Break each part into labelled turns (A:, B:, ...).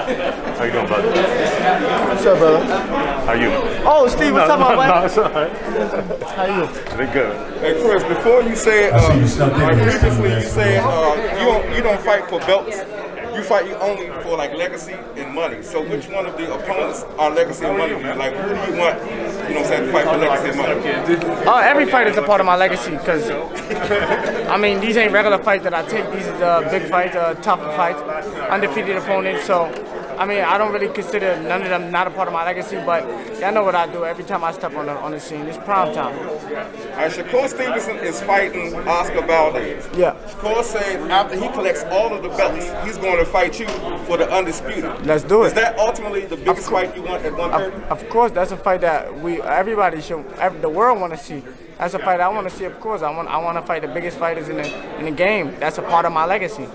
A: How you doing, brother?
B: What's up, brother?
A: How you?
B: Oh, Steve, what's up, my boy?
A: No, it's all right.
B: How you?
A: Been good.
C: Hey, Chris, before you said, previously you said you don't fight for belts. You fight only for like legacy and money. So which one of the opponents are legacy and money? Like who do you want, you know what I'm saying, to fight for legacy and money?
B: Every fight is a part of my legacy because, I mean, these ain't regular fights that I take. These are big fights, tougher fights, undefeated opponents. So, I mean, I don't really consider none of them not a part of my legacy, but y'all know what I do every time I step on the scene. It's prime time.
C: All right, Shakur Stevenson is fighting Oscar Valdez.
B: Yeah.
C: Shakur said after he collects all of the belts, he's going to fight you for the undisputed.
B: Let's do it.
C: Is that ultimately the biggest fight you want at 130?
B: Of course, that's a fight that everybody should, the world want to see. That's a fight I want to see. Of course, I want to fight the biggest fighters in the game. That's a part of my legacy.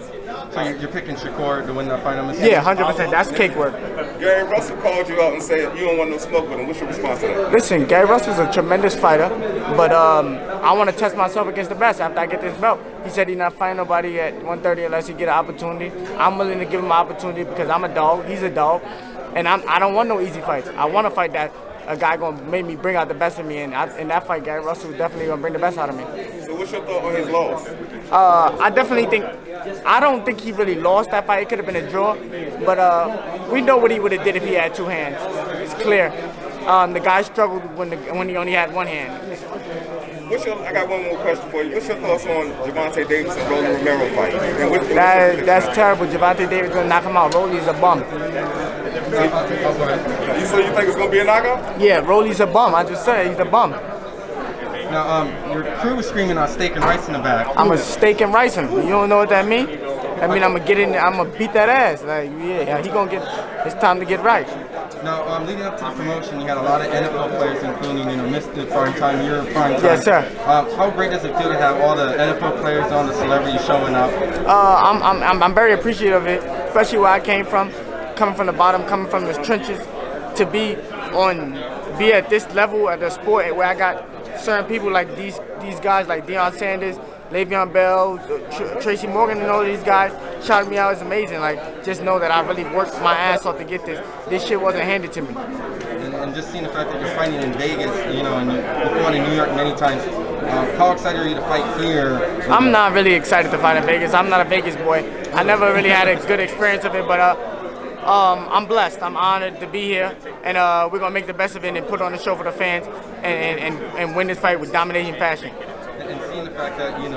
D: So you're picking Shakur to win that fight?
B: Yeah, 100%. That's cake work.
C: Gary Russell called you out and said you don't want no smoke with him. What's your response to that?
B: Listen, Gary Russell's a tremendous fighter, but I want to test myself against the best after I get this belt. He said he's not fighting nobody at 130 unless he get an opportunity. I'm willing to give him an opportunity because I'm a dog. He's a dog, and I don't want no easy fights. I want to fight that a guy gonna make me bring out the best of me, and in that fight, Gary Russell is definitely gonna bring the best out of me.
C: So what's your thought on his loss?
B: I don't think he really lost that fight. It could have been a draw, but we know what he would have did if he had two hands. It's clear. The guy struggled when he only had one hand.
C: I got one more question for you. What's your thoughts on Gervonta Davis and Rolly Romero fight?
B: That's terrible. Gervonta Davis gonna knock him out. Rolly's a bum.
C: You say you think it's gonna be a knockout?
B: Yeah, Rolly's a bum. I just said he's a bum.
D: Now, your crew was screaming out steak and rice in the back.
B: I'm a steak and rice him. You don't know what that means? I mean, I'm gonna get in there. I'm gonna beat that ass. Like, yeah, he gonna get. It's time to get right.
D: Now, leading up to the promotion, you had a lot of NFL players, including Mr. Prime Time, your Prime Time.
B: Yes, sir.
D: How great does it feel to have all the NFL players on, the celebrities showing up?
B: I'm very appreciative of it, especially where I came from, coming from the bottom, coming from the trenches, to be at this level at the sport where I got certain people like these guys like Deion Sanders, Le'Veon Bell, Tracy Morgan, and all these guys shouting me out. Is amazing. Like, just know that I really worked my ass off to get this. This shit wasn't handed to me.
D: And just seeing the fact that you're fighting in Vegas, and you've fought in New York many times, how excited are you to fight here?
B: I'm not really excited to fight in Vegas. I'm not a Vegas boy. I never really had a good experience of it, but I'm blessed. I'm honored to be here, and we're gonna make the best of it and put on the show for the fans and win this fight with domination fashion.
D: And seeing the fact that you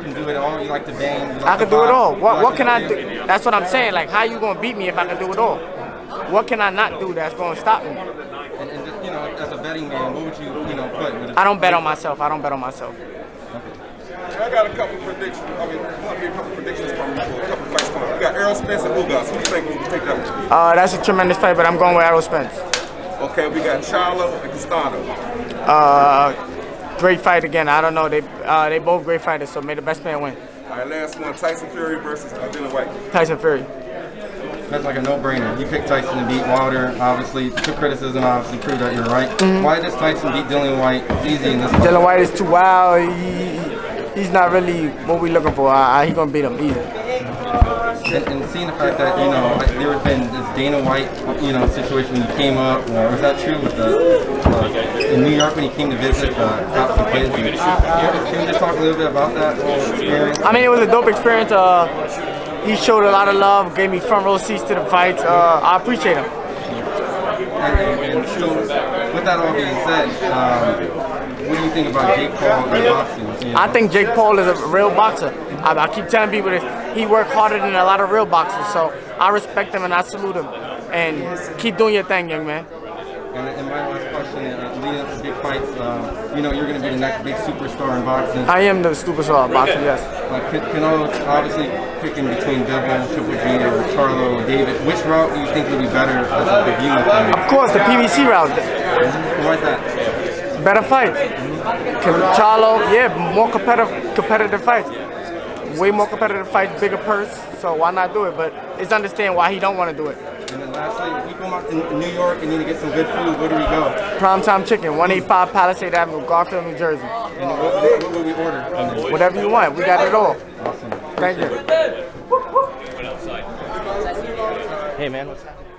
D: can do it all, you like to bang.
B: I can do it all. What can I do? That's what I'm saying. Like, how you gonna beat me if I can do it all? What can I not do that's gonna stop me?
D: And just as a betting man, what would you put?
B: I don't bet on myself. I don't bet on myself.
C: I got a couple predictions. I mean, want to be a couple predictions from you for a couple fights coming up. We got Errol Spence and Ugas. Who do you think we can take that one?
B: That's a tremendous fight, but I'm going with Errol Spence.
C: Okay, we got Charlo and Castano.
B: Great fight again. I don't know. They both great fighters, so may the best man win.
C: All right, last one: Tyson Fury versus Dylan White.
B: Tyson Fury.
D: That's like a no-brainer. You picked Tyson to beat Wilder. Obviously, took criticism. Obviously, proved that you're right. Why does Tyson beat Dylan White easy in this fight?
B: Dylan White is too wild. He's not really what we're looking for. He's gonna beat him easy.
D: And seeing the fact that there had been this Dana White situation when he came up, or was that true with in New York when he came to visit Cops and Plays? Can you just talk a little bit about that whole experience?
B: I mean, it was a dope experience. He showed a lot of love, gave me front row seats to the fights. I appreciate him.
D: And so, with that all being said, what do you think about Jake Paul and boxing?
B: I think Jake Paul is a real boxer. I keep telling people this. He worked harder than a lot of real boxers, so I respect him and I salute him. And keep doing your thing, young man.
D: And my last question, leading up to big fights, you're going to be the next big superstar in boxing.
B: I am the superstar of boxing, yes.
D: Canelo, obviously picking between Bivol, Triple G, or Charlo, or David. Which route do you think would be better as a debut?
B: Of course, the PBC route.
D: Why is that?
B: Better fight. Charlo, yeah, more competitive fights. Way more competitive fights, bigger purse, so why not do it? But it's understand why he don't want to do it.
D: And then lastly, if we come out to New York and need to get some good food, where do we go?
B: Primetime Chicken, 185 Palisade Avenue, Garfield, New Jersey.
D: And what will we order?
B: Whatever you want, we got it all.
D: Awesome.
B: Thank you.
E: Hey man, what's happening?